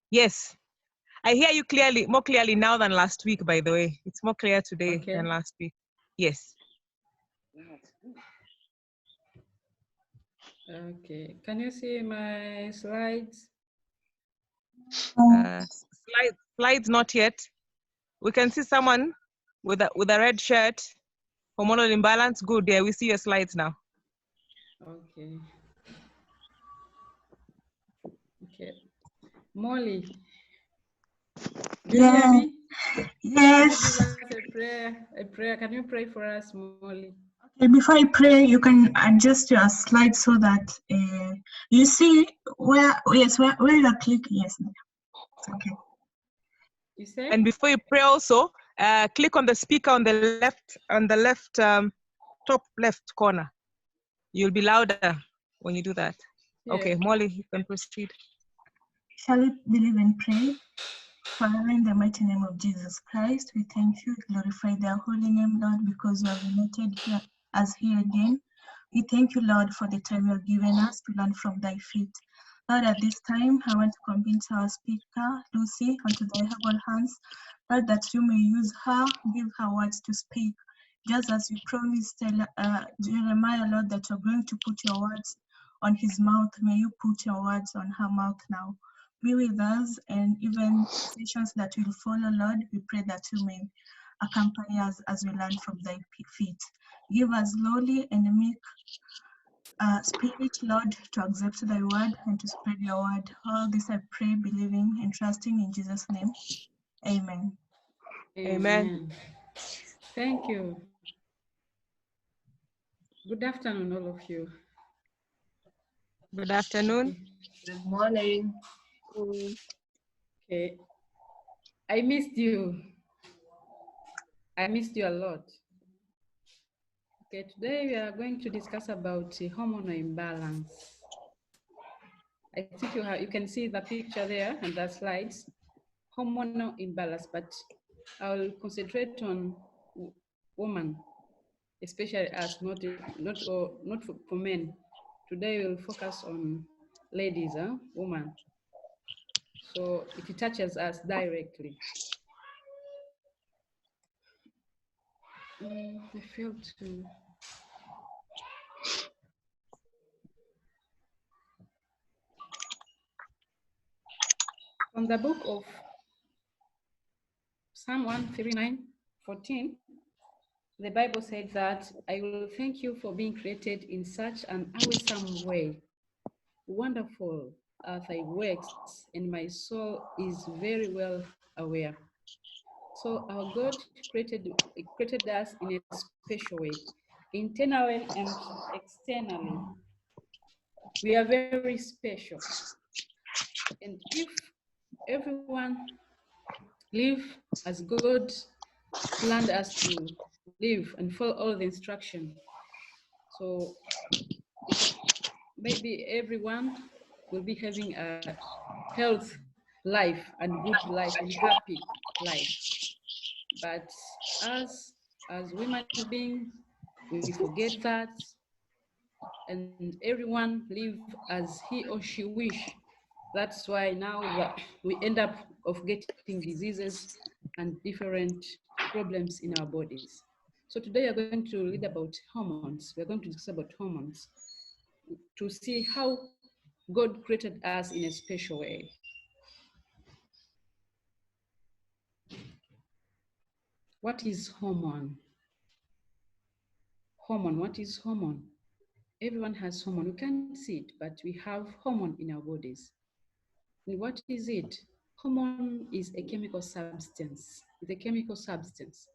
Yes. I hear you clearly, more clearly now than last week, by the way. It's more clear today Okay. than last week. Yes. Okay. Can you see my slides? Slides not yet. We can see someone with a red shirt, hormonal imbalance. Good. Yeah, we see your slides now. Okay. Okay. Molly, do you hear me? Yes. Can you give us a prayer? A prayer. Can you pray for us, Molly? Okay, before I pray, you can adjust your slide so that you see where you are clicking. Yes. Okay. You say? And before you pray, also click on the speaker on the left top left corner. You'll be louder when you do that. Yeah. Okay, Molly, you can proceed. Shall we believe and pray? Father, in the mighty name of Jesus Christ, we thank you, glorify their holy name, Lord, because you have united us here again. We thank you, Lord, for the time you have given us to learn from thy feet. Lord, at this time, I want to commit our speaker, Lucy, onto thy humble hands, Lord, that you may use her, give her words to speak. Just as you promised Jeremiah, Lord, that you're going to put your words on his mouth, may you put your words on her mouth now. Be with us, and even sessions that will follow, Lord, we pray that you may accompany us as we learn from thy feet. Give us lowly and meek spirit, Lord, to accept thy word and to spread your word. All this I pray, believing and trusting in Jesus' name. Amen. Amen. Thank you. Good afternoon, all of you. Good afternoon. Good morning. Okay. I missed you. I missed you a lot. Okay, today we are going to discuss about hormonal imbalance. I think you can see the picture there and the slides. Hormonal imbalance, but I'll concentrate on women, especially us, not for men. Today we'll focus on ladies, women. So it touches us directly. I failed to. From the book of Psalm 139:14, the Bible said that I will thank you for being created in such an awesome way. Wonderful are thy works, and my soul is very well aware. So our God created us in a special way, internally and externally. We are very special. And if everyone live as God planned us to live and follow all the instruction, so maybe everyone will be having a health life and good life and happy life. But as human beings, we forget that, and everyone live as he or she wish. That's why now we end up of getting diseases and different problems in our bodies. So today we are going to read about hormones. We're going to discuss about hormones to see how God created us in a special way. What is hormone? Hormone, what is hormone? Everyone has hormone. We can't see it, but we have hormone in our bodies. And what is it? Hormone is a chemical substance. It's a chemical substance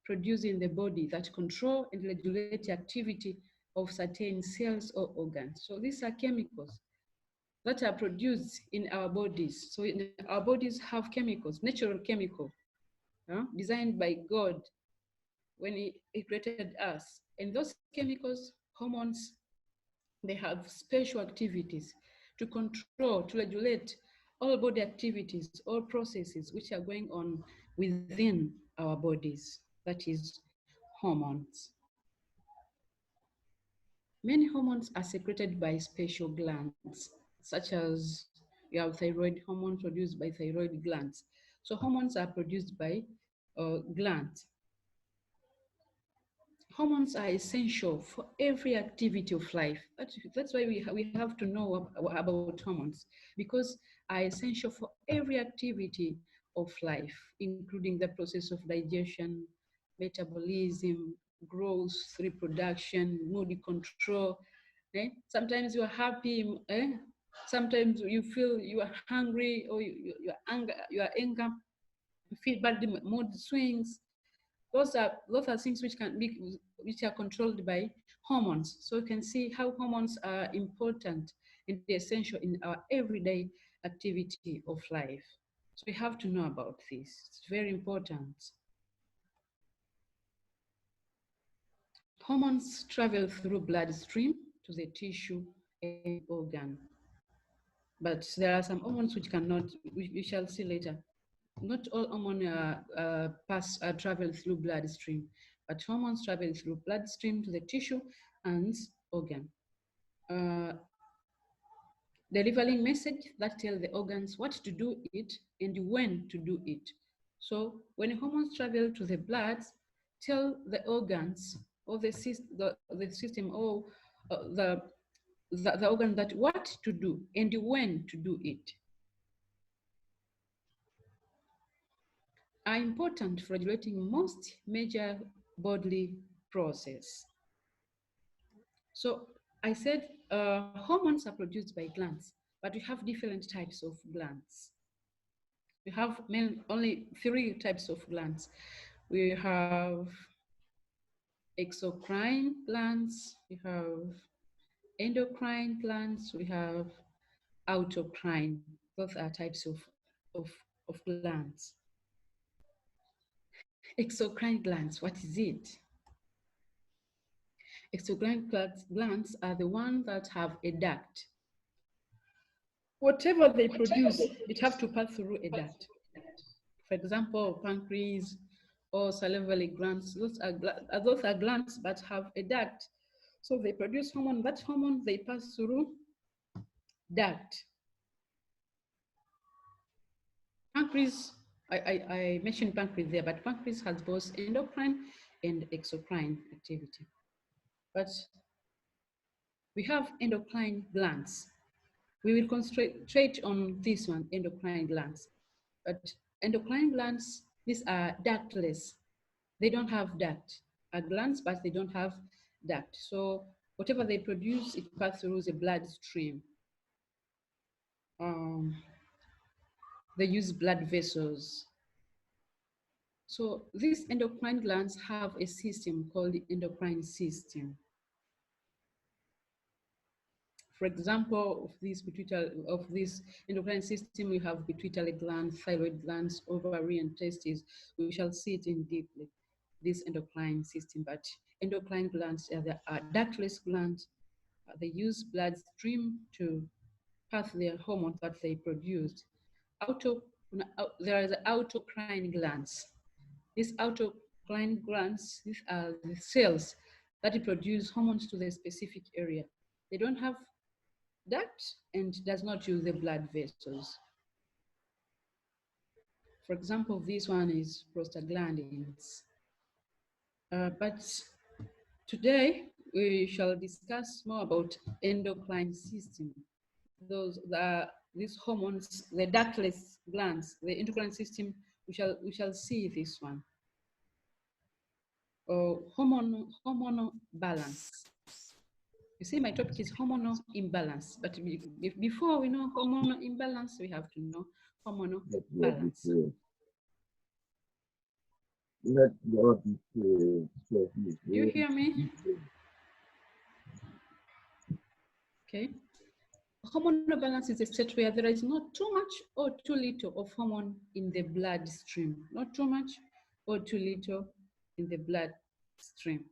produced in the body that control and regulate the activity of certain cells or organs. So these are chemicals that are produced in our bodies. So our bodies have chemicals, natural chemical, designed by God when he created us. And those chemicals, hormones, they have special activities to control, to regulate all body activities, all processes which are going on within our bodies. That is hormones. Many hormones are secreted by special glands, such as We have thyroid hormone produced by thyroid glands. So hormones are produced by glands. Hormones are essential for every activity of life. That's why we have to know about hormones, because are essential for every activity of life, including the process of digestion, metabolism, growth, reproduction, mood control. Sometimes you are happy, sometimes you feel you are hungry, or your anger, you feel bad mood swings. Those are things which are controlled by hormones. So you can see how hormones are important and essential in our everyday activity of life. So we have to know about this. It's very important. Hormones travel through bloodstream to the tissue and organ. But there are some hormones which cannot, we shall see later. Not all hormones travel through bloodstream, but hormones travel through bloodstream to the tissue and organ, delivering message that tell the organs what to do it and when to do it. So when hormones travel to the blood, tell the organs or the system or the organ that what to do and when to do it. Are important for regulating most major bodily process. So I said hormones are produced by glands, but we have different types of glands. We have only 3 types of glands. We have exocrine glands, we have endocrine glands, we have autocrine. Those are types of glands. Exocrine glands, what is it? Exocrine glands are the ones that have a duct. Whatever they produce, it have to pass through a duct. For example, pancreas or salivary glands, those are glands but have a duct. So they produce hormone. That hormone they pass through duct. Pancreas, I mentioned pancreas there, but pancreas has both endocrine and exocrine activity. But we have endocrine glands. We will concentrate on this one, endocrine glands. But endocrine glands, these are ductless. They don't have duct. Are glands, but they don't have duct. So whatever they produce, it passes through the bloodstream. They use blood vessels. So these endocrine glands have a system called the endocrine system. For example, of this endocrine system, we have pituitary glands, thyroid glands, ovary, and testes. We shall see it in deeply, this endocrine system. But endocrine glands are ductless glands. They use bloodstream to pass their hormones that they produce. There are the autocrine glands. These autocrine glands, these are the cells that produce hormones to the specific area. They don't have duct and does not use the blood vessels. For example, this one is prostaglandins. But today we shall discuss more about endocrine system. These hormones, the ductless glands, the endocrine system. We shall see this one. Hormonal balance. You see, my topic is hormonal imbalance. But before we know hormonal imbalance, we have to know hormonal balance. You hear me? Okay. Hormonal balance is a state where there is not too much or too little of hormone in the bloodstream. Not too much or too little in the bloodstream.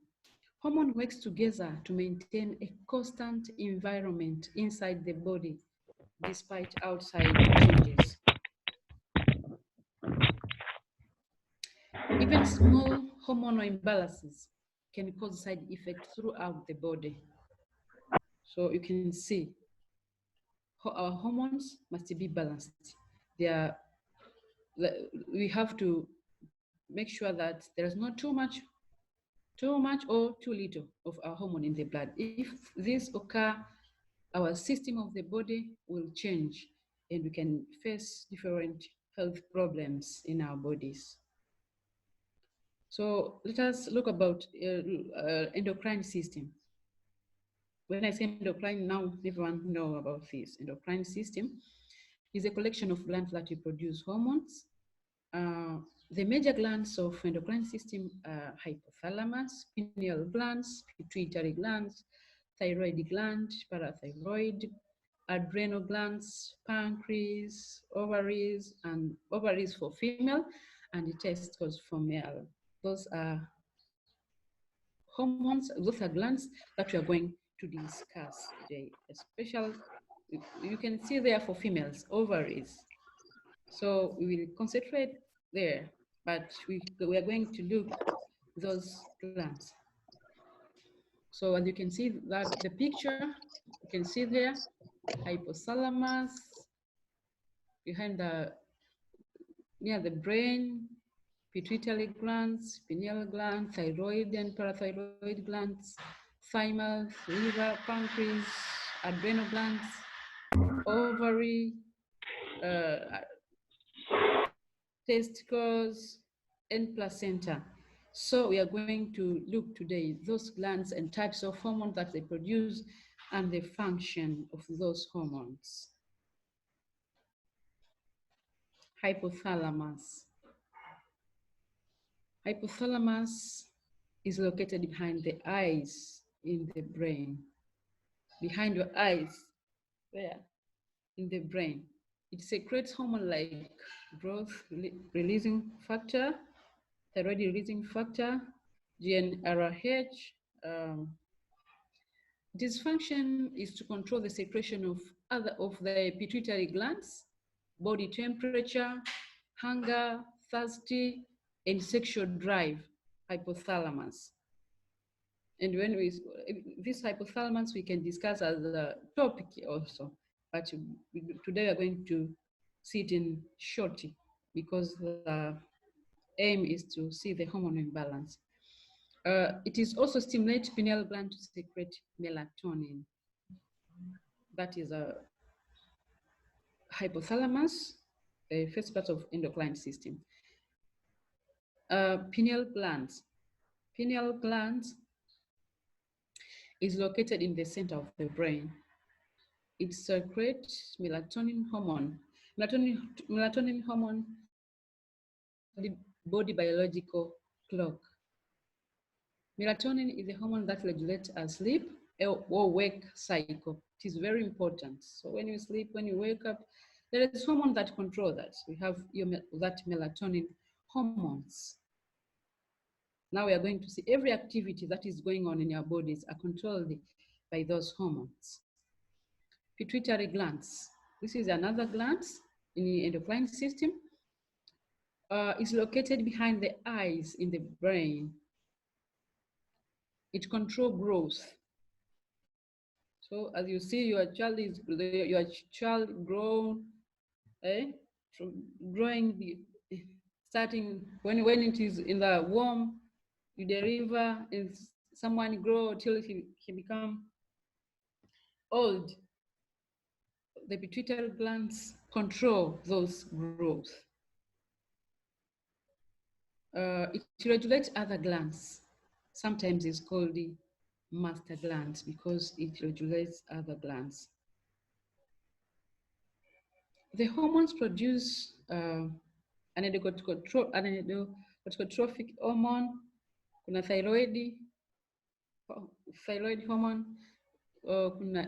Hormone works together to maintain a constant environment inside the body despite outside changes. Even small hormonal imbalances can cause side effects throughout the body. So you can see our hormones must be balanced. We have to make sure that there is not too much or too little of our hormone in the blood. If this occur, our system of the body will change and we can face different health problems in our bodies. So let us look about endocrine system. When I say endocrine, now everyone know about this. Endocrine system is a collection of glands that produce hormones. The major glands of endocrine system are hypothalamus, pineal glands, pituitary glands, thyroid gland, parathyroid, adrenal glands, pancreas, ovaries, and ovaries for female, and the testicles for male. Those are hormones, those are glands that we are going to discuss today, especially you can see there for females, ovaries. So we will concentrate there, but we are going to look those glands. So as you can see that the picture, you can see there, hypothalamus, behind near the brain, pituitary glands, pineal gland, thyroid and parathyroid glands, thymus, liver, pancreas, adrenal glands, ovary, testicles, and placenta. So we are going to look today those glands and types of hormones that they produce and the function of those hormones. Hypothalamus. Hypothalamus is located behind the eyes in the brain. Behind your eyes, there, in the brain. It secretes hormone like growth releasing factor, thyroid releasing factor, GnRH. Its function is to control the secretion of the pituitary glands, body temperature, hunger, thirsty, and sexual drive, hypothalamus. And when this hypothalamus we can discuss as a topic also, but today we are going to see it in short because the aim is to see the hormonal imbalance. It is also stimulates pineal gland to secrete melatonin. That is a hypothalamus, the first part of endocrine system. Pineal glands. Pineal glands is located in the center of the brain. It secretes melatonin hormone. Melatonin hormone, the body biological clock. Melatonin is a hormone that regulates our sleep or wake cycle. It is very important. So when you sleep, when you wake up, there is hormone that control that. We have that melatonin hormones. Now we are going to see every activity that is going on in our bodies are controlled by those hormones. Pituitary glands. This is another gland in the endocrine system. It's located behind the eyes in the brain. It controls growth. So as you see, your child grown, from growing, starting when it is in the womb, you deliver, and someone grow till he become old. The pituitary glands control those growth. It regulates other glands. Sometimes it's called the master glands because it regulates other glands. The hormones produce an endogotropic hormone, kuna thyroid hormone, kuna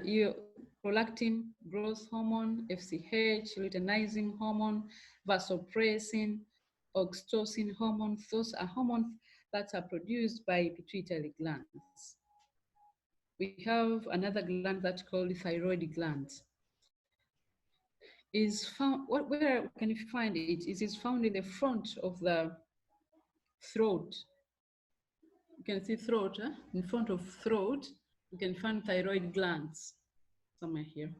prolactin growth hormone, FSH, luteinizing hormone, vasopressin, oxytocin hormones. Those are hormones that are produced by pituitary glands. We have another gland that's called the thyroid gland. Is found, where can you find it? It is found in the front of the throat. You can see throat, in front of throat, you can find thyroid glands somewhere here.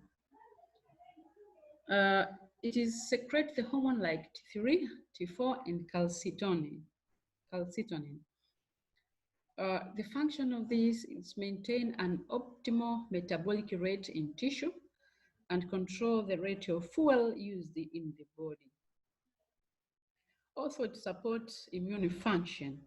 It is secrete the hormone like T3, T4, and calcitonin. The function of this is maintain an optimal metabolic rate in tissue and control the rate of fuel used in the body. Also, it supports immune function.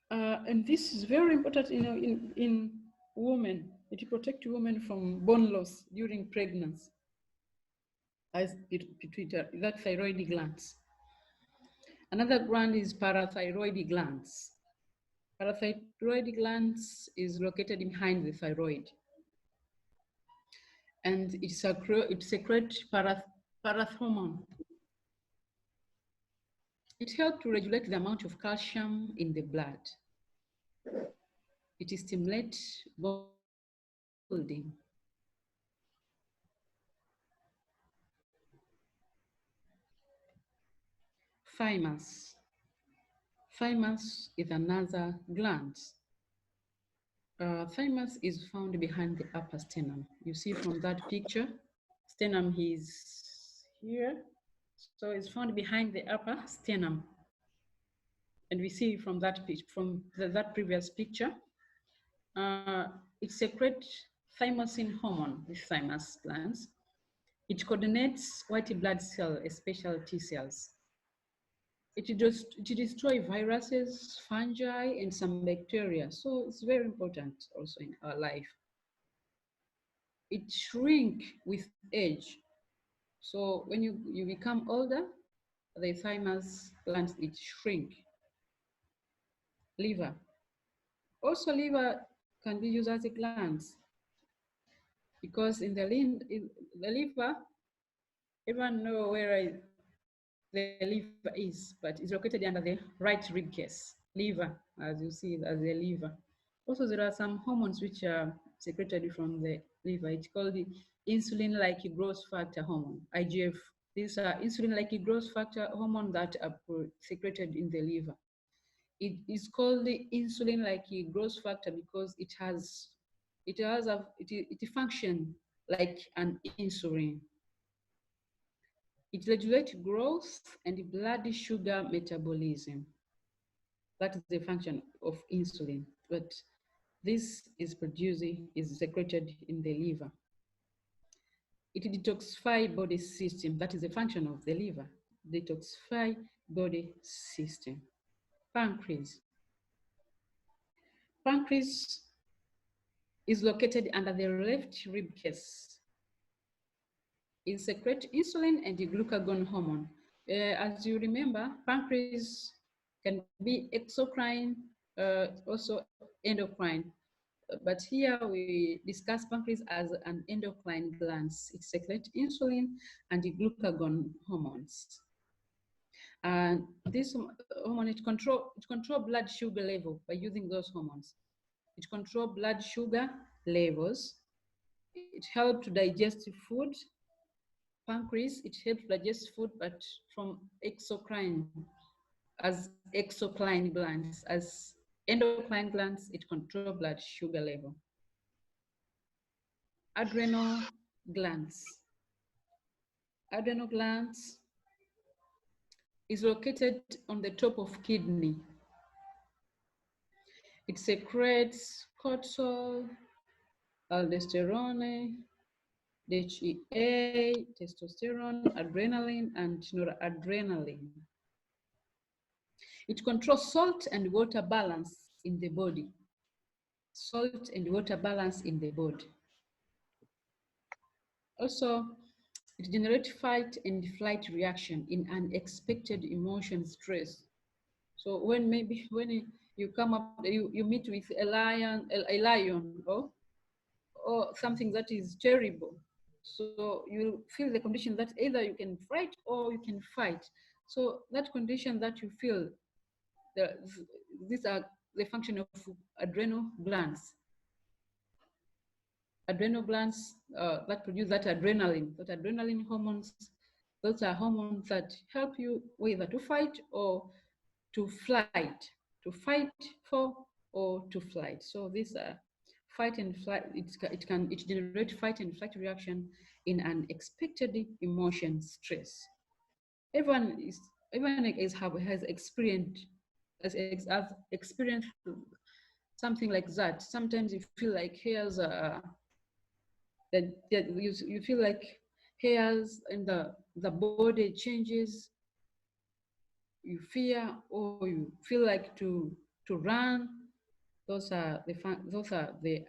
And this is very important, in women. It protects women from bone loss during pregnancy, as that thyroid glands. Another gland is parathyroid glands. Parathyroid glands is located behind the thyroid, and it secretes parathormone. It helps to regulate the amount of calcium in the blood. It stimulates bone building. Thymus. Thymus is another gland. Thymus is found behind the upper sternum. You see from that picture, sternum is here. So it's found behind the upper sternum. And we see from that that previous picture, it secretes thymosin hormone, the thymus glands. It coordinates white blood cells, especially T cells. It destroys viruses, fungi, and some bacteria. So it's very important also in our life. It shrinks with age. So when you become older, the thymus glands, it shrink. Liver. Also, liver can be used as a gland because in the liver, everyone know where the liver is, but it's located under the right rib cage. Liver, as you see, as the liver. Also, there are some hormones which are secreted from the liver. It's called the insulin-like growth factor hormone, IGF. These are insulin-like growth factor hormone that are secreted in the liver. It is called the insulin-like growth factor because it functions like an insulin. It regulates growth and blood sugar metabolism. That is the function of insulin, but this is secreted in the liver. It detoxifies body system. That is the function of the liver. Detoxify body system. Pancreas. Pancreas is located under the left rib cage. It secretes insulin and the glucagon hormone. As you remember, pancreas can be exocrine, also endocrine. But here we discuss pancreas as an endocrine gland. It secretes insulin and the glucagon hormones. And this hormone, it control blood sugar level by using those hormones. It controls blood sugar levels. It helps to digest food. Pancreas, it helps digest food, but from exocrine glands. As endocrine glands, it controls blood sugar level. Adrenal glands. Adrenal glands is located on the top of kidney. It secretes cortisol, aldosterone, DHEA, testosterone, adrenaline, and noradrenaline. It controls salt and water balance in the body. Salt and water balance in the body. Also, it generates fight and flight reaction in unexpected emotion stress. So when you come up, you meet with a lion or something that is terrible. So you feel the condition that either you can fight or you can fight. So that condition that you feel, these are the function of adrenal glands. Adrenal glands that produce that adrenaline. That adrenaline hormones, those are hormones that help you either to fight or to flight, to fight for or to flight. So these are fight and flight. It generate fight and flight reaction in unexpected emotion stress. Everyone has experienced something like that. Sometimes you feel like hairs you feel like hairs in the body changes. You fear or you feel like to run. Those are the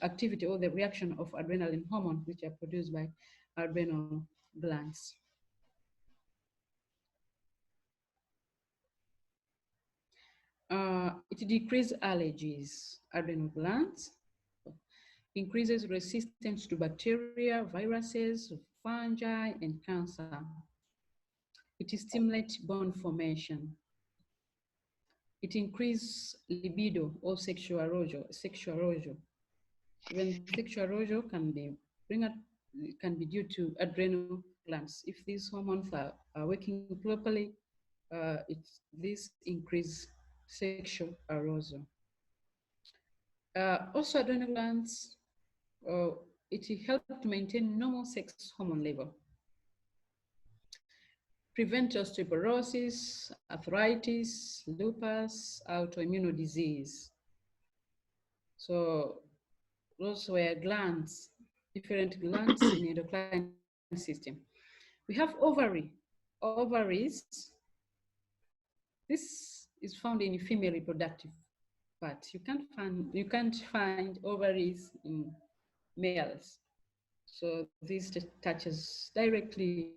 activity or the reaction of adrenaline hormones, which are produced by adrenal glands. It decreases allergies. Adrenal glands increases resistance to bacteria, viruses, fungi, and cancer. It stimulates bone formation. It increases libido or sexual arousal. Even sexual arousal can be due to adrenal glands. If these hormones are working properly, this increase sexual arousal. Also, adrenal glands, it helps to maintain normal sex hormone level, prevent osteoporosis, arthritis, lupus, autoimmune disease. So those were glands, different glands in the endocrine system. We have ovaries. This is found in female reproductive part. You can't find ovaries in males. So this touches directly.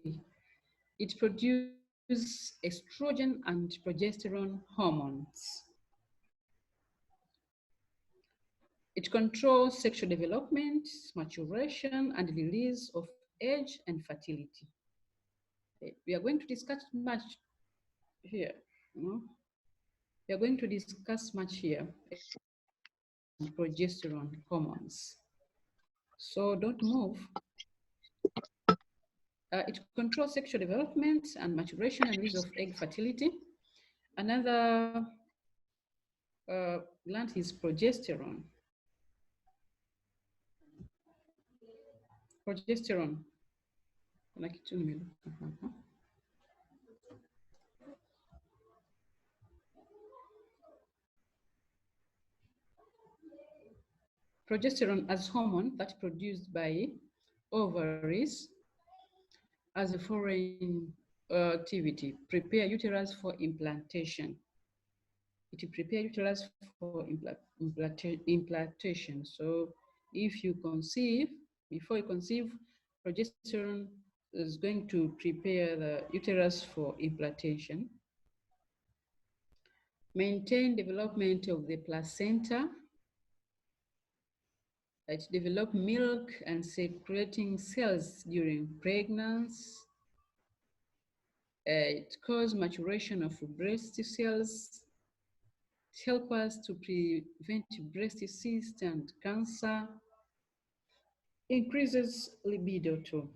It produces estrogen and progesterone hormones. It controls sexual development, maturation, and release of age and fertility. We are going to discuss much here. We are going to discuss much here. Progesterone hormones. So don't move. It controls sexual development and maturation and release of egg fertility. Another gland is progesterone. Progesterone. Progesterone as hormone that's produced by ovaries as a foreign activity, prepare uterus for implantation. It prepare uterus for implantation. So if you conceive, before you conceive, progesterone is going to prepare the uterus for implantation. Maintain development of the placenta. It develops milk and secreting cells during pregnancy. It causes maturation of breast cells. It helps us to prevent breast cysts and cancer. Increases libido too.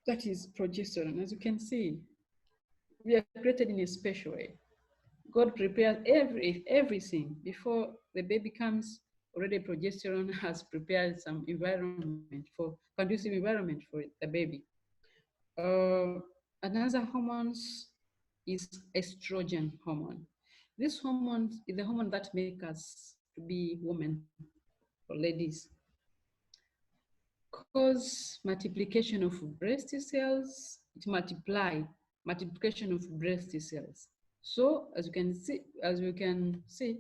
That is progesterone. As you can see, we are created in a special way. God prepares everything before the baby comes. Already progesterone has prepared some environment for conducive environment for the baby. Another hormone is estrogen hormone. This hormone is the hormone that makes us to be women or ladies. Cause multiplication of breast cells. It multiplication of breast cells. So as you can see,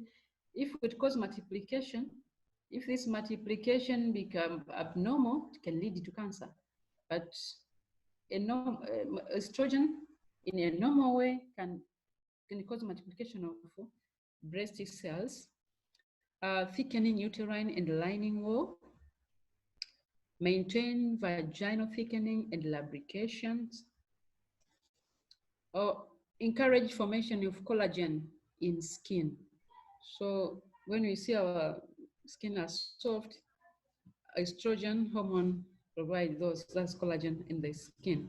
if it causes multiplication, if this multiplication become abnormal, it can lead to cancer. But estrogen in a normal way can cause multiplication of breast cells, thickening uterine and lining wall, maintain vaginal thickening and lubrications, or encourage formation of collagen in skin. So when we see our skin as soft, estrogen hormone provides that's collagen in the skin.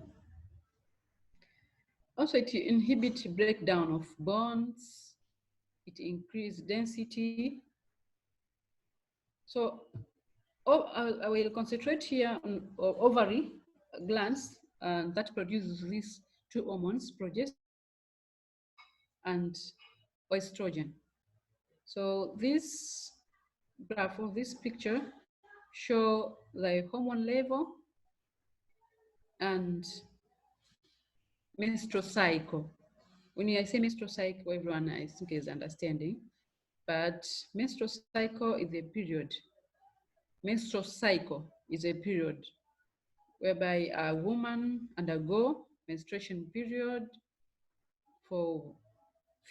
Also, it inhibits breakdown of bones. It increases density. So I will concentrate here on ovary glands that produces these two hormones, progesterone and estrogen. So this graph of this picture show the hormone level and menstrual cycle. When I say menstrual cycle, everyone I think is understanding, but menstrual cycle is a period. Menstrual cycle is a period whereby a woman undergo menstruation period for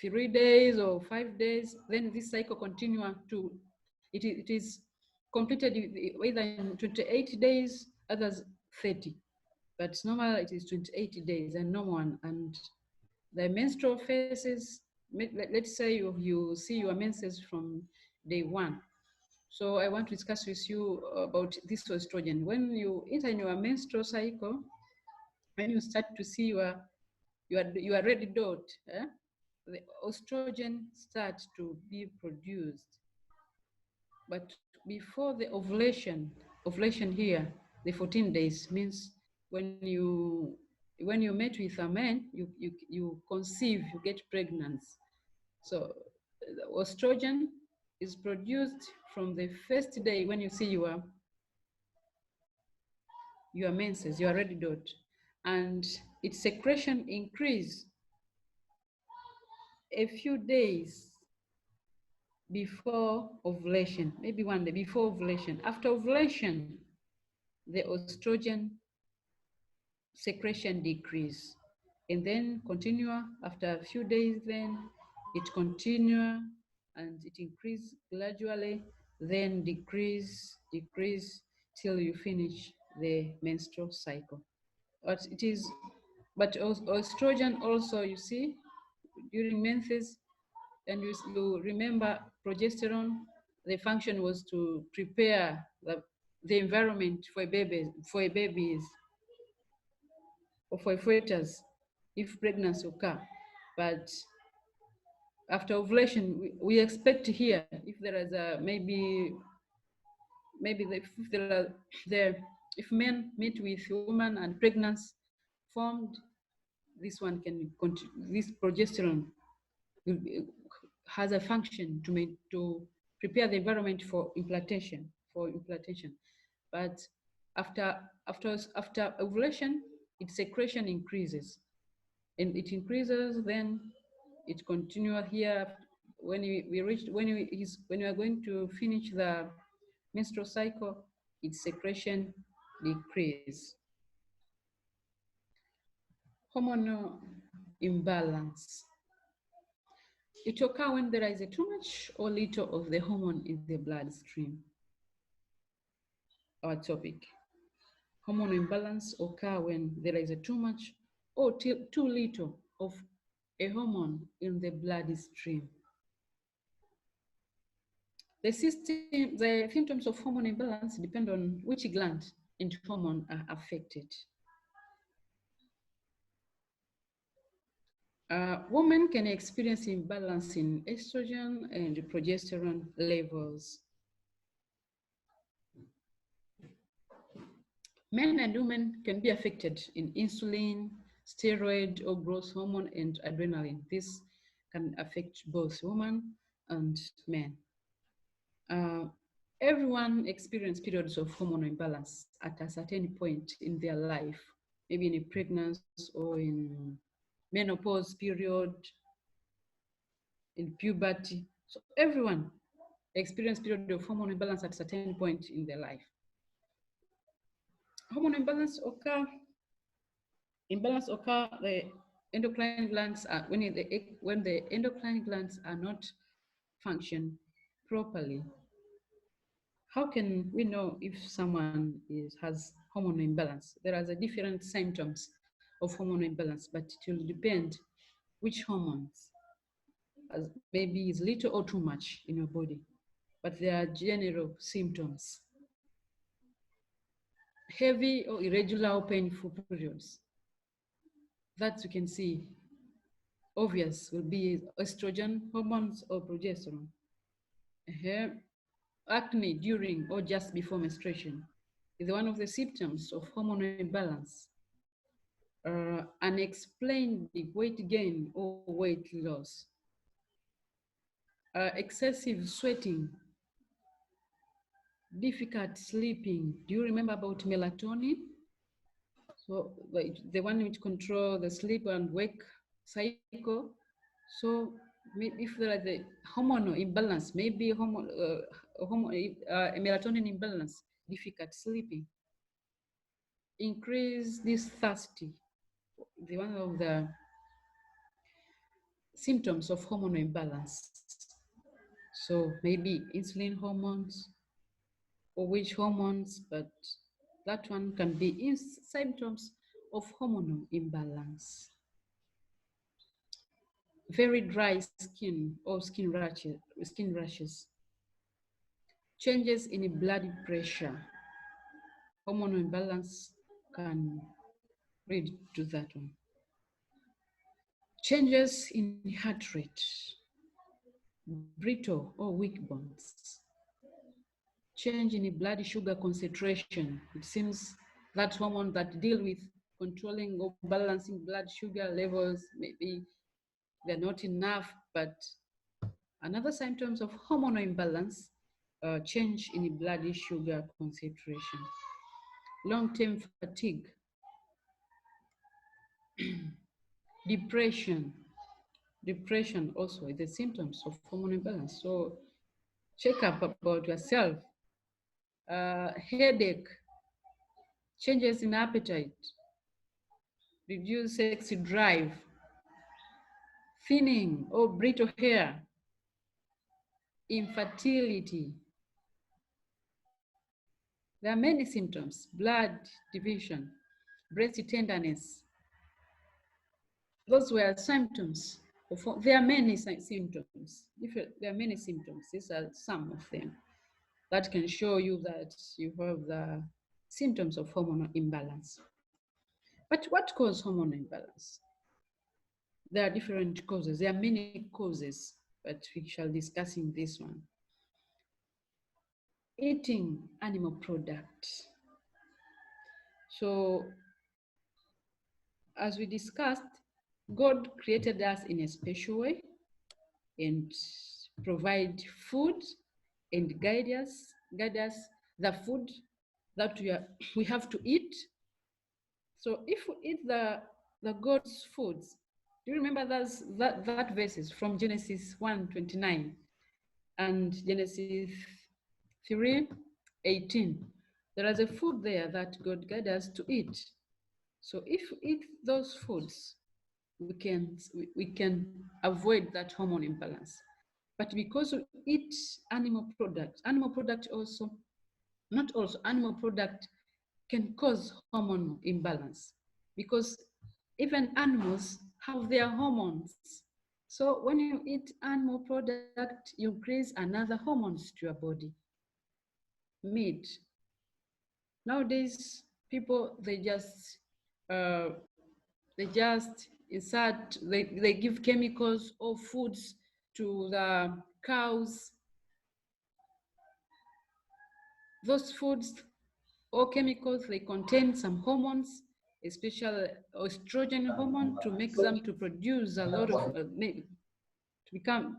3 days or 5 days, then this cycle continue to, it is completed either in 28 days, others 30. But normal it is 28 days and normal one. And the menstrual phases, let's say you see your menses from day 1. So I want to discuss with you about this estrogen. When you enter in your menstrual cycle, when you start to see your red dot, the estrogen starts to be produced. But before the ovulation here, the 14 days means when you meet with a man, you conceive, you get pregnant. So the estrogen is produced from the first day when you see your menses, your red dot, and its secretion increase a few days before ovulation, maybe 1 day before ovulation. After ovulation, the estrogen secretion decrease, and then continue after a few days, then it continue and it increase gradually, then decrease till you finish the menstrual cycle. But estrogen also, you see, during menses, and you remember progesterone, the function was to prepare the environment for babies or for a fetus if pregnancy occur. But after ovulation, we expect here, if there is a if men meet with women and pregnancy formed, this one can continue. This progesterone has a function to prepare the environment for implantation. But after ovulation, its secretion increases, and it increases. Then it continues here. When we are going to finish the menstrual cycle, its secretion decrease. Hormonal imbalance. It occurs when there is a too much or little of the hormone in the bloodstream. Our topic. Hormonal imbalance occurs when there is a too much or too little of a hormone in the bloodstream. The symptoms of hormone imbalance depend on which gland and hormone are affected. Women can experience imbalance in estrogen and progesterone levels. Men and women can be affected in insulin, steroid, or growth hormone, and adrenaline. This can affect both women and men. Everyone experiences periods of hormonal imbalance at a certain point in their life, maybe in a pregnancy or in menopause period, in puberty. So everyone experiences period of hormonal imbalance at a certain point in their life. Hormonal imbalance occur, the endocrine glands are, when the endocrine glands are not function properly. How can we know if someone has hormonal imbalance? There are the different symptoms of hormonal imbalance, but it will depend which hormones, as maybe is little or too much in your body. But there are general symptoms. Heavy or irregular or painful periods. That you can see, obvious, will be estrogen hormones or progesterone. acne during or just before menstruation is one of the symptoms of hormonal imbalance. Unexplained weight gain or weight loss, excessive sweating, difficult sleeping. Do you remember about melatonin? So the one which control the sleep and wake cycle. So if there is a hormonal imbalance, maybe melatonin imbalance, difficult sleeping, increase this thirsty, the one of the symptoms of hormonal imbalance. So maybe insulin hormones or which hormones, but that one can be symptoms of hormonal imbalance. Very dry skin or skin rashes, changes in blood pressure. Hormonal imbalance can lead to that one. Changes in heart rate, brittle or weak bones, change in blood sugar concentration. It seems that hormone that deal with controlling or balancing blood sugar levels, maybe they're not enough, but another symptoms of hormonal imbalance, change in blood sugar concentration. Long-term fatigue, depression also is the symptoms of hormonal imbalance. So check up about yourself. Headache, changes in appetite, reduced sex drive, thinning or brittle hair, infertility. There are many symptoms: blood division, breast tenderness. Those were symptoms. There are many symptoms. There are many symptoms. These are some of them that can show you that you have the symptoms of hormonal imbalance. But what causes hormonal imbalance? There are different causes. There are many causes, but we shall discuss in this one. Eating animal products. So, as we discussed, God created us in a special way and provide food and guide us the food that we have to eat. So if we eat the God's foods, do you remember that verses from Genesis 1:29 and Genesis 3:18? There is a food there that God guides us to eat. So if we eat those foods, we can avoid that hormone imbalance. But because we eat animal product also, not also, animal product can cause hormonal imbalance because even animals have their hormones. So when you eat animal product, you increase another hormones to your body. Meat. Nowadays, people, they just insert, they give chemicals or foods to the cows. Those foods or chemicals, they contain some hormones, especially estrogen hormone, to make them to produce a lot of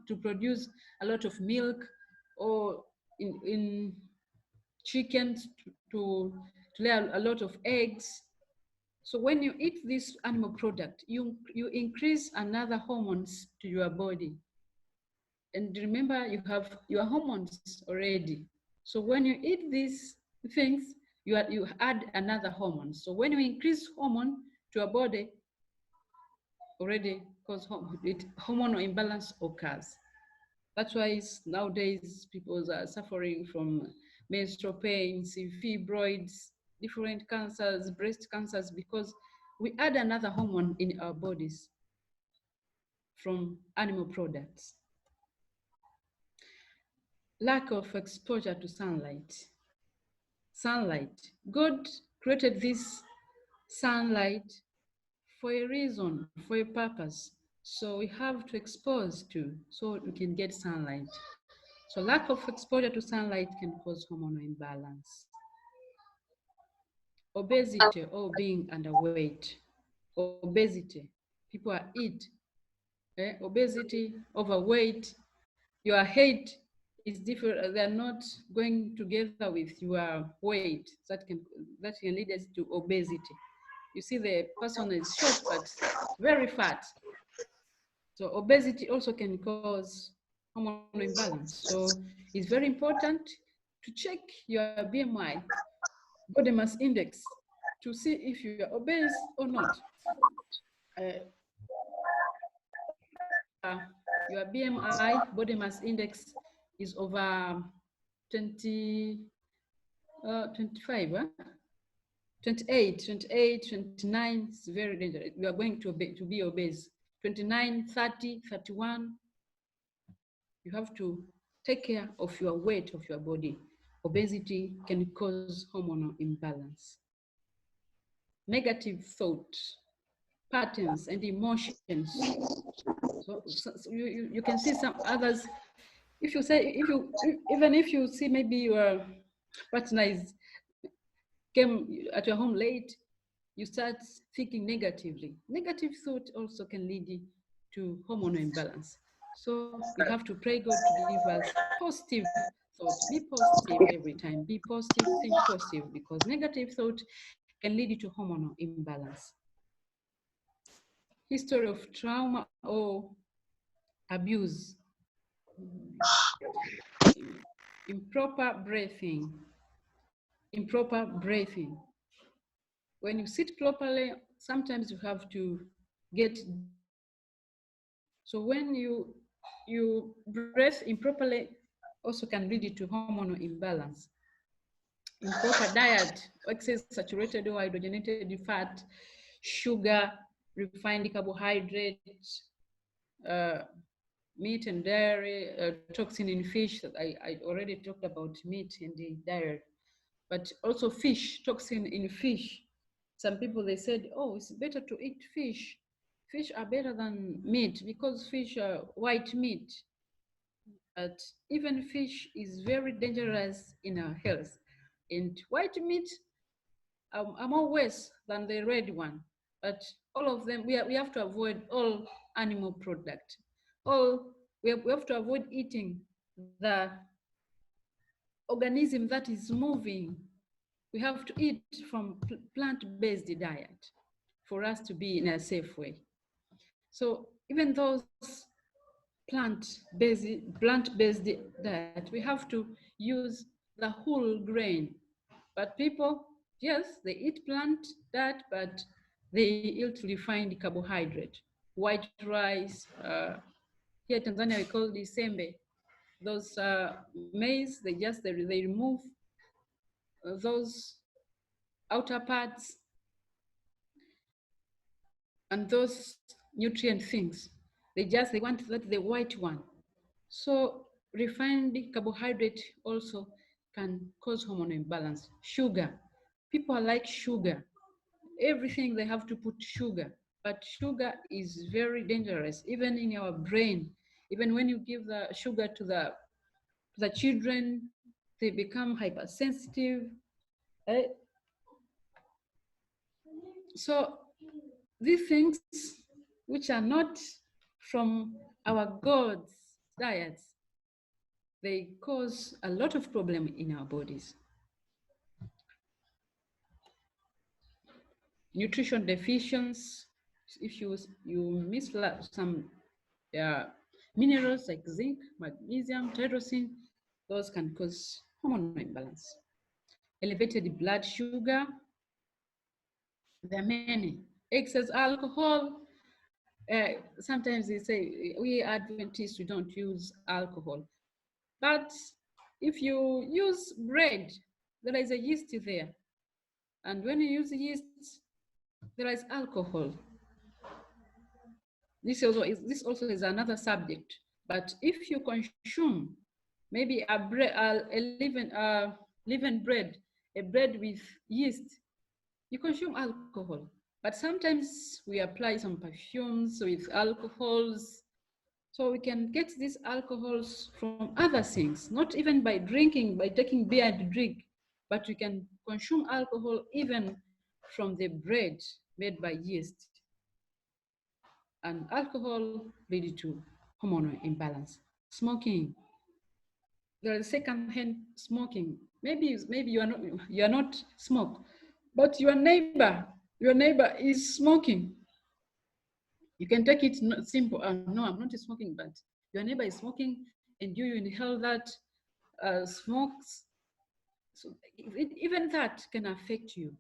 to produce a lot of milk, or in chickens to lay a lot of eggs. So when you eat this animal product, you increase another hormones to your body. And remember, you have your hormones already. So when you eat these things, you add another hormone. So when you increase hormone to your body, already cause hormonal imbalance occurs. That's why nowadays people are suffering from menstrual pains, fibroids, different cancers, breast cancers, because we add another hormone in our bodies from animal products. Lack of exposure to sunlight. Sunlight. God created this sunlight for a reason, for a purpose. So we have to expose to, so we can get sunlight. So lack of exposure to sunlight can cause hormonal imbalance. Obesity or being underweight. Obesity, people are eat. Obesity, overweight, your height is different. They are not going together with your weight. That can lead us to obesity. You see, the person is short but very fat. So obesity also can cause hormonal imbalance. So it's very important to check your BMI, body mass index, to see if you are obese or not. Your BMI, body mass index, is over 25, 28, 29, it's very dangerous. You are going to be obese. 29, 30, 31, you have to take care of your weight of your body. Obesity can cause hormonal imbalance. Negative thoughts, patterns, and emotions. So you can see some others. Even if you see maybe your partner came at your home late, you start thinking negatively. Negative thought also can lead to hormonal imbalance. So we have to pray God to give us positive thought. Be positive every time. Be positive, think positive, because negative thought can lead to hormonal imbalance. History of trauma or abuse. Improper breathing. Improper breathing. When you sit properly, sometimes you have to get. So when you breathe improperly, also can lead to hormonal imbalance. Improper diet, excess saturated or hydrogenated fat, sugar, refined carbohydrates, meat and dairy, toxin in fish. I already talked about meat in the diet, but also fish, toxin in fish. Some people, they said, oh, it's better to eat fish. Fish are better than meat because fish are white meat. But even fish is very dangerous in our health. And white meat are more worse than the red one. But all of them, we have to avoid all animal product. We have to avoid eating the organism that is moving. We have to eat from plant-based diet for us to be in a safe way. So even those plant-based diet, we have to use the whole grain. But people, yes, they eat plant diet, but they eat refined carbohydrate, white rice. Here in Tanzania, we call it sembe. Those maize, they remove those outer parts and those nutrient things. They want that the white one. So refined carbohydrate also can cause hormonal imbalance. Sugar, people are like sugar. Everything they have to put sugar, but sugar is very dangerous, even in our brain. Even when you give the sugar to the children, they become hypersensitive. So these things which are not from our God's diets, they cause a lot of problem in our bodies. Nutrition deficiency, if you miss some minerals like zinc, magnesium, tyrosine, those can cause hormonal imbalance. Elevated blood sugar, there are many. Excess alcohol, sometimes they say, we Adventists, we don't use alcohol. But if you use bread, there is a yeast there. And when you use yeast, there is alcohol. This also is another subject. But if you consume maybe a leavened bread, a bread with yeast, you consume alcohol. But sometimes we apply some perfumes with alcohols. So we can get these alcohols from other things, not even by drinking, by taking beer to drink, but we can consume alcohol even from the bread made by yeast. And alcohol leads to hormonal imbalance. Smoking. There is second-hand smoking. Maybe you are not smoke, but your neighbor is smoking. You can take it simple. No, I'm not smoking, but your neighbor is smoking, and you inhale that smokes. So even that can affect you.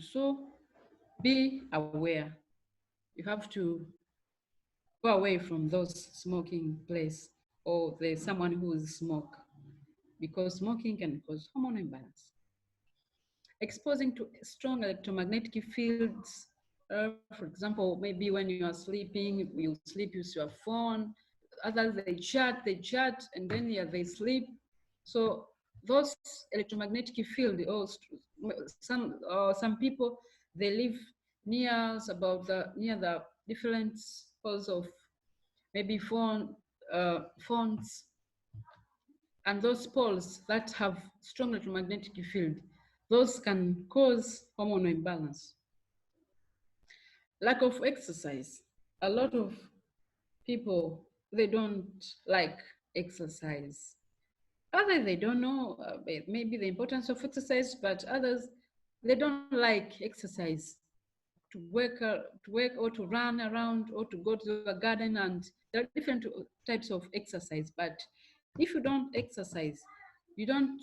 So be aware. You have to go away from those smoking place, or there's someone who is smoke, because smoking can cause hormonal imbalance. Exposing to strong electromagnetic fields, for example, maybe when you are sleeping, you sleep with your phone. Others, they chat, and then they sleep. So those electromagnetic field, or some people, they live near the different cause of maybe phones, and those poles that have strong electromagnetic field, those can cause hormonal imbalance. Lack of exercise. A lot of people, they don't like exercise. Others, they don't know maybe the importance of exercise, but others, they don't like exercise, to work or to run around or to go to the garden. And there are different types of exercise, but if you don't exercise, you don't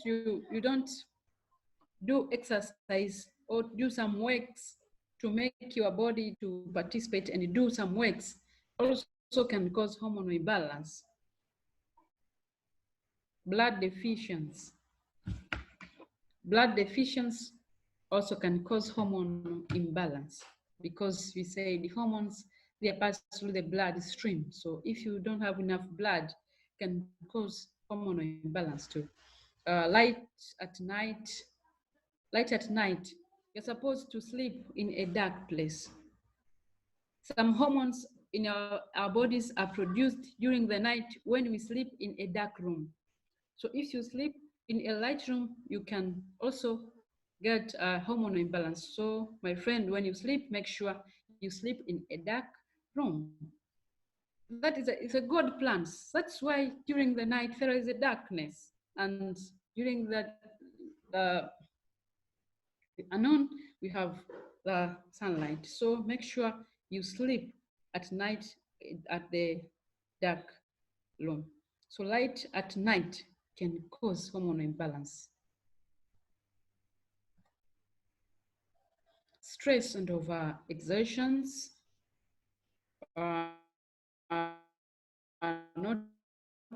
do exercise or do some works to make your body to participate and do some works, also can cause hormonal imbalance. Blood deficiency. Blood deficiency also can cause hormonal imbalance, because we say the hormones, they pass through the blood stream. So if you don't have enough blood, can cause hormonal imbalance too. Light at night. You're supposed to sleep in a dark place. Some hormones in our bodies are produced during the night when we sleep in a dark room. So if you sleep in a light room, you can also get a hormonal imbalance. So my friend, when you sleep, make sure you sleep in a dark room. That is it's a God plan. That's why during the night there is a darkness, and during that anon we have the sunlight. So make sure you sleep at night at the dark room. So light at night can cause hormonal imbalance. Stress and overexertions, not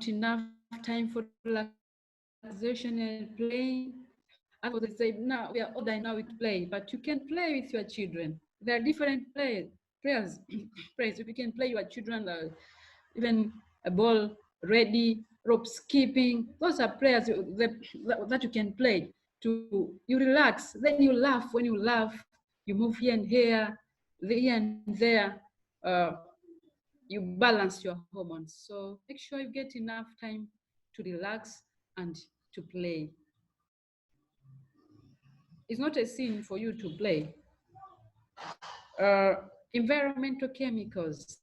enough time for relaxation and playing. Others they say, now we are older, now we can play, but you can play with your children. There are different prayers. Prayers. You can play your children, even a ball ready, rope skipping. Those are prayers that you can play. You relax, then you laugh. When you laugh, you move here and there. You balance your hormones. So make sure you get enough time to relax and to play. It's not a sin for you to play. Environmental chemicals.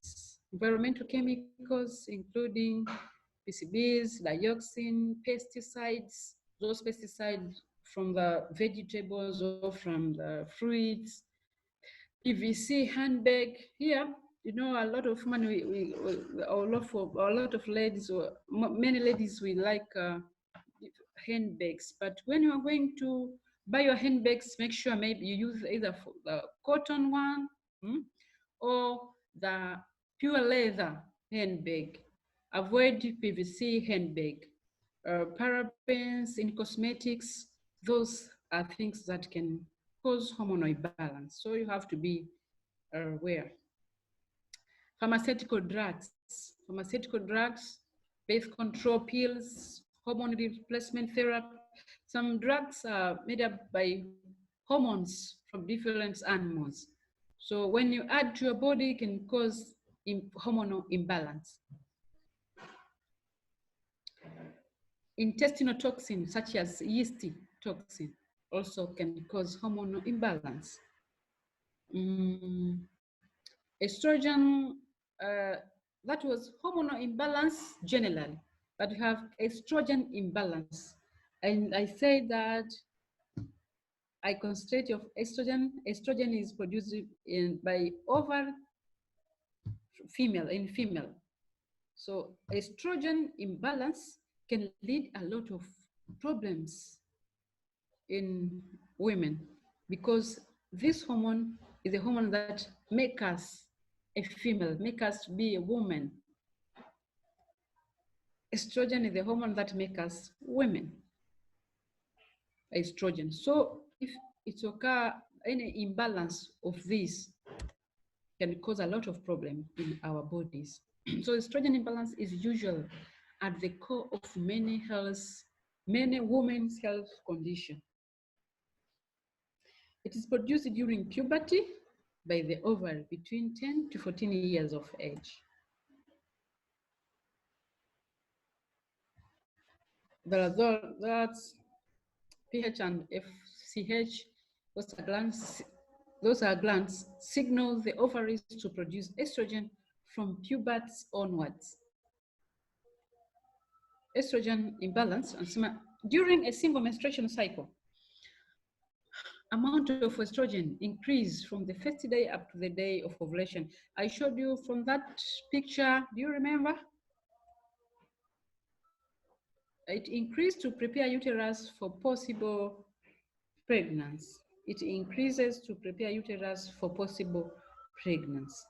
Environmental chemicals including PCBs, dioxin, pesticides, those pesticides from the vegetables or from the fruits, PVC handbag. Here, you know, a lot of women, a lot of ladies, or many ladies, we like handbags. But when you are going to buy your handbags, make sure maybe you use either the cotton one or the pure leather handbag. Avoid PVC handbag. Parabens in cosmetics, those are things that can cause hormonal imbalance. So you have to be aware. Pharmaceutical drugs, birth control pills, hormone replacement therapy. Some drugs are made up by hormones from different animals. So when you add to your body, it can cause hormonal imbalance. Intestinal toxin such as yeast toxin also can cause hormonal imbalance. Estrogen, that was hormonal imbalance generally, but we have estrogen imbalance. And I say that I concentrate of estrogen. Estrogen is produced by over female in female. So estrogen imbalance can lead a lot of problems in women because this hormone is a hormone that makes us a female, make us be a woman. Estrogen is the hormone that makes us women. Estrogen. So if it occurs any imbalance of this can cause a lot of problem in our bodies. So estrogen imbalance is usual at the core of many women's health conditions. It is produced during puberty by the ovary between 10 to 14 years of age. That's pH and FCH, those are glands signal the ovaries to produce estrogen from puberty onwards. Estrogen imbalance during a single menstruation cycle. Amount of estrogen increase from the first day up to the day of ovulation. I showed you from that picture, do you remember? It increased to prepare uterus for possible pregnancy. It increases to prepare uterus for possible pregnancy.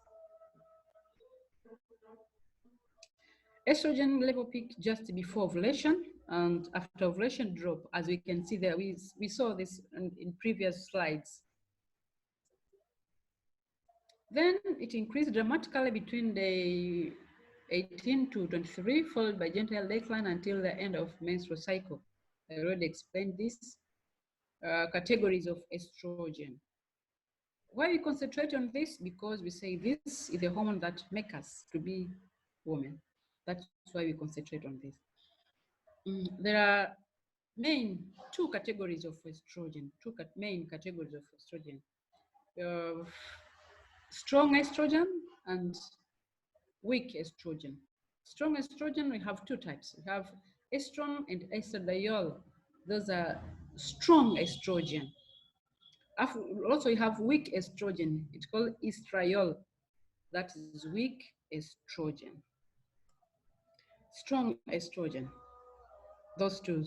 Estrogen level peak just before ovulation, and after ovulation drop, as we can see there, we saw this in previous slides. Then it increased dramatically between day 18 to 23, followed by gentle decline until the end of menstrual cycle. I already explained this. Categories of estrogen. Why we concentrate on this? Because we say this is the hormone that makes us to be women. That's why we concentrate on this. There are two categories of estrogen, main categories of estrogen. Strong estrogen and weak estrogen. Strong estrogen, we have two types. We have estrone and estradiol. Those are strong estrogen. Also, you have weak estrogen. It's called estriol. That is weak estrogen. Strong estrogen, those two,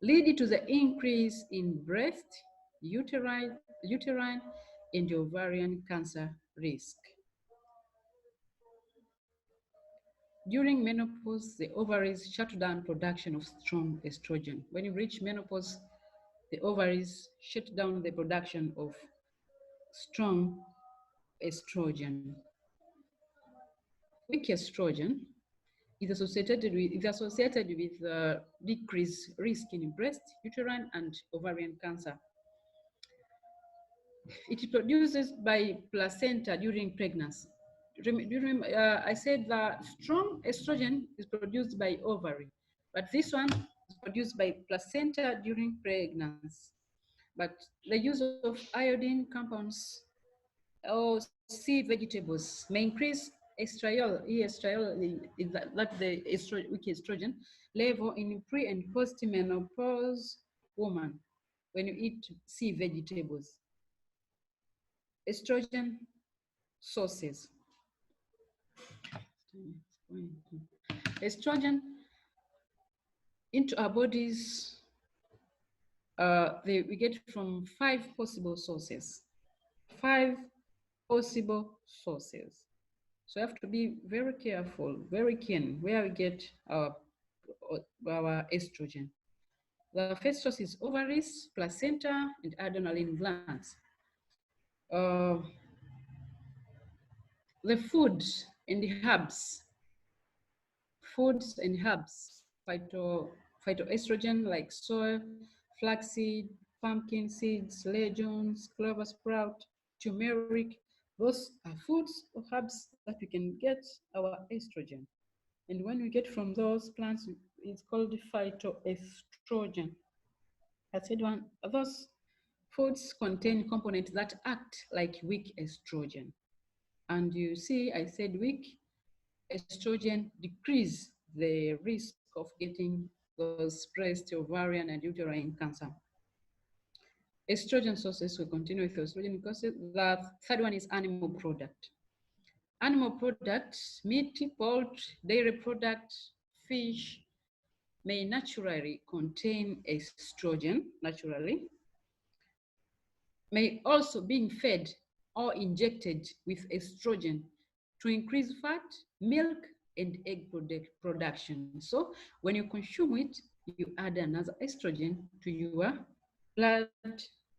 lead to the increase in breast, uterine, and ovarian cancer risk. During menopause, the ovaries shut down production of strong estrogen. When you reach menopause, the ovaries shut down the production of strong estrogen. Weak estrogen is associated with decreased risk in breast, uterine, and ovarian cancer. It produces by placenta during pregnancy. I said that strong estrogen is produced by ovary, but this one is produced by placenta during pregnancy. But the use of iodine compounds or sea vegetables may increase estriol, that's the weak estrogen level in pre and post-menopause woman when you eat sea vegetables. Estrogen sources. Estrogen into our bodies, we get from 5 possible sources. 5 possible sources. So you have to be very careful, very keen where we get our estrogen. The first source is ovaries, placenta, and adrenal glands. The food and the herbs, phytoestrogen like soy, flaxseed, pumpkin seeds, legumes, clover sprout, turmeric, Those are foods or herbs that we can get our estrogen. And when we get from those plants, it's called phytoestrogen. I said those foods contain components that act like weak estrogen. And you see, I said weak estrogen decrease the risk of getting those breast, ovarian, and uterine cancer. Estrogen sources, we continue with estrogen because the third one is animal product. Animal products, meat, poultry, dairy products, fish, may naturally contain estrogen, naturally, may also being fed or injected with estrogen to increase fat, milk, and egg production. So when you consume it, you add another estrogen to your blood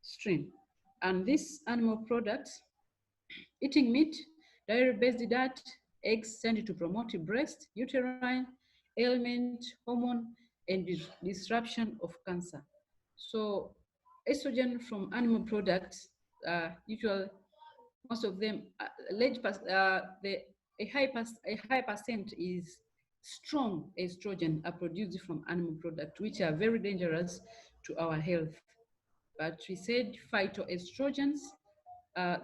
stream. And these animal products, eating meat, dairy-based diet, eggs tend to promote breast, uterine, ailment, hormone, and disruption of cancer. So estrogen from animal products, usually most of them, a high percent is strong estrogen are produced from animal products, which are very dangerous to our health. But we said phytoestrogens,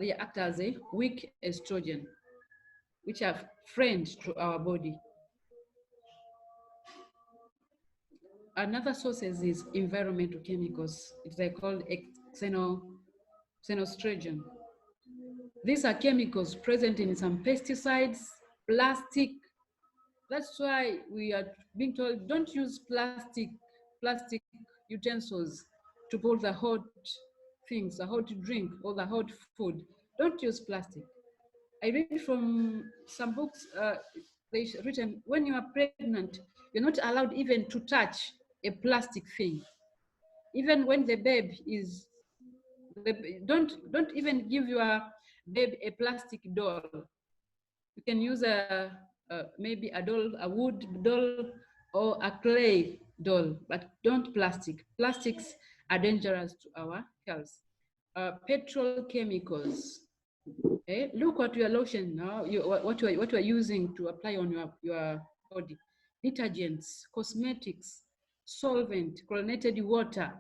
they act as a weak estrogen, which are friend to our body. Another sources is environmental chemicals. They're called xenostrogen. These are chemicals present in some pesticides, plastic. That's why we are being told don't use plastic utensils to put the hot things, the hot drink or the hot food. Don't use plastic. I read from some books, they written, when you are pregnant, you're not allowed even to touch a plastic thing. Even when the baby is, don't even give your baby a plastic doll. You can use maybe a doll, a wood doll, or a clay doll, but don't plastic. Plastics are dangerous to our health. Petrol chemicals. Okay? Look at your lotion now, what you are using to apply on your body. Detergents, cosmetics, solvent, chlorinated water,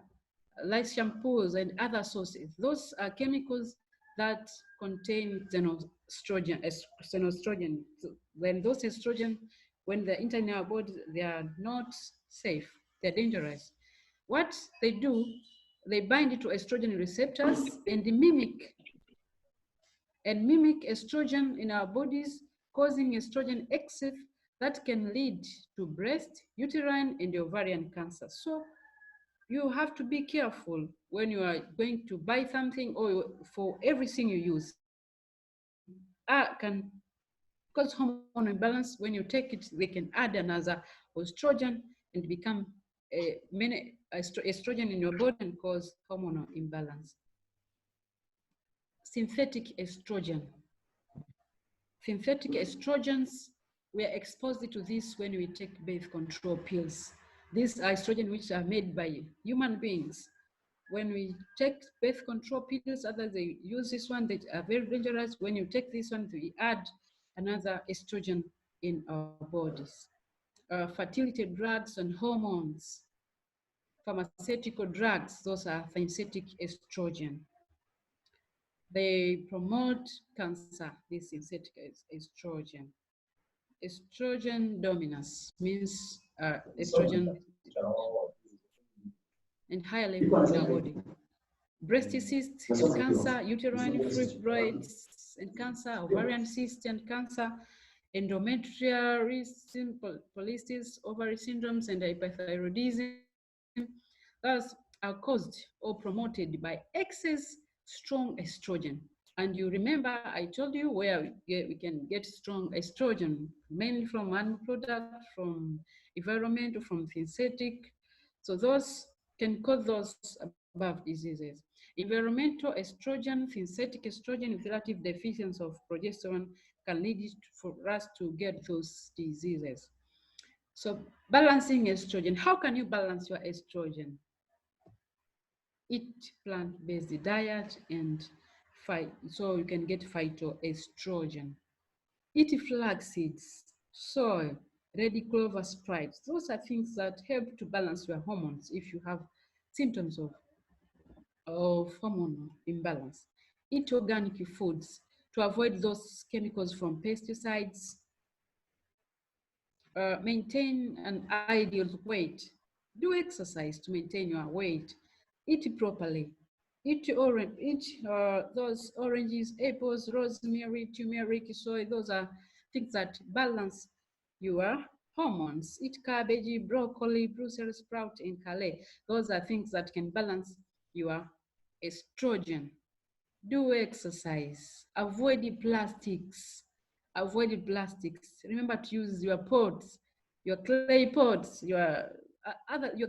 like shampoos and other sources. Those are chemicals that contain xenostrogen. When those estrogen, when they're entering our body, they are not safe. They're dangerous. What they do, they bind to estrogen receptors and mimic estrogen in our bodies, causing estrogen excess that can lead to breast, uterine, and ovarian cancer. So you have to be careful when you are going to buy something or for everything you use. Can cause hormonal imbalance. When you take it, they can add another estrogen and become many estrogen in your body and cause hormonal imbalance. Synthetic estrogen. Synthetic estrogens, we are exposed to this when we take birth control pills. These are estrogen which are made by human beings. When we take birth control pills, others they use this one that are very dangerous. When you take this one, we add another estrogen in our bodies. Fertility drugs and hormones, pharmaceutical drugs, those are synthetic estrogen. They promote cancer, this synthetic estrogen. Estrogen dominance means estrogen in higher level in our body. Breast cyst and cancer, uterine fibroids and cancer, ovarian cyst and cancer, endometriosis, polycystis, ovary syndromes, and hyperthyroidism. Those are caused or promoted by excess strong estrogen. And you remember I told you where we can get strong estrogen, mainly from animal product, from environment, or from synthetic. So those can cause those above diseases. Environmental estrogen, synthetic estrogen with relative deficiency of progesterone can lead for us to get those diseases. So balancing estrogen, how can you balance your estrogen? Eat plant-based diet and so you can get phytoestrogen. Eat flax seeds, soy, red clover sprouts. Those are things that help to balance your hormones if you have symptoms of hormonal imbalance. Eat organic foods to avoid those chemicals from pesticides. Maintain an ideal weight. Do exercise to maintain your weight. Eat properly. Eat those oranges, apples, rosemary, turmeric, soy. Those are things that balance your hormones. Eat cabbage, broccoli, Brussels sprout, and kale. Those are things that can balance your estrogen. Do exercise. Avoid plastics. Avoid plastics. Remember to use your pots, your clay pots, your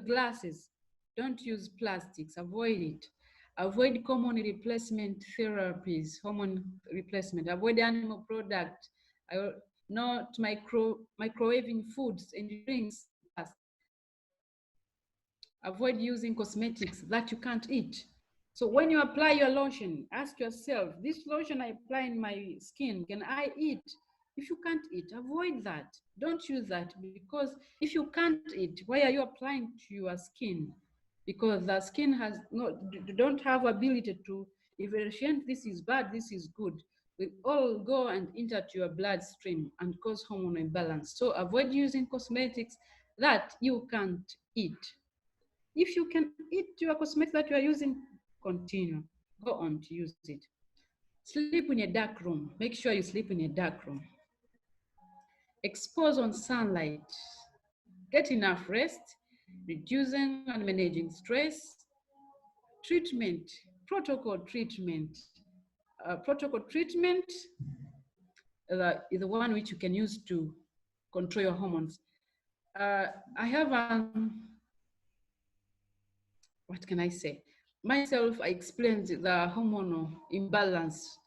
glasses. Don't use plastics. Avoid it. Avoid common replacement therapies, hormone replacement. Avoid animal product. Not microwaving foods and drinks. Avoid using cosmetics that you can't eat. So when you apply your lotion, ask yourself, this lotion I apply in my skin, can I eat? If you can't eat, avoid that. Don't use that, because if you can't eat, why are you applying to your skin? Because the skin don't have ability to differentiate this is bad, this is good. Will all go and enter to your bloodstream and cause hormonal imbalance. So avoid using cosmetics that you can't eat. If you can eat your cosmetics that you are using, continue. Go on to use it. Sleep in a dark room. Make sure you sleep in a dark room. Expose on sunlight. Get enough rest. Reducing and managing stress. Treatment. Protocol treatment. Protocol treatment is the one which you can use to control your hormones. I have what can I say? Myself, I explained the hormonal imbalance,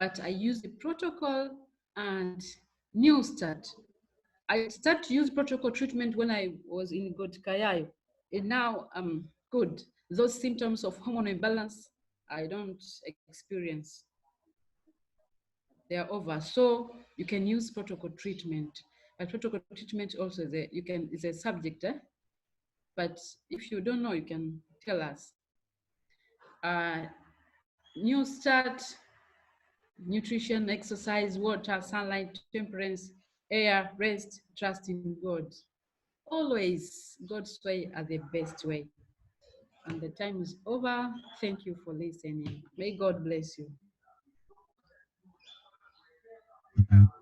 but I used the protocol and new start. I started to use protocol treatment when I was in Godkayayo, and now I'm good. Those symptoms of hormonal imbalance, I don't experience. They are over. So you can use protocol treatment. But protocol treatment also is a subject, but if you don't know, you can tell us. New start, nutrition, exercise, water, sunlight, temperance, air, rest, trust in God. Always God's way are the best way. And the time is over. Thank you for listening. May God bless you.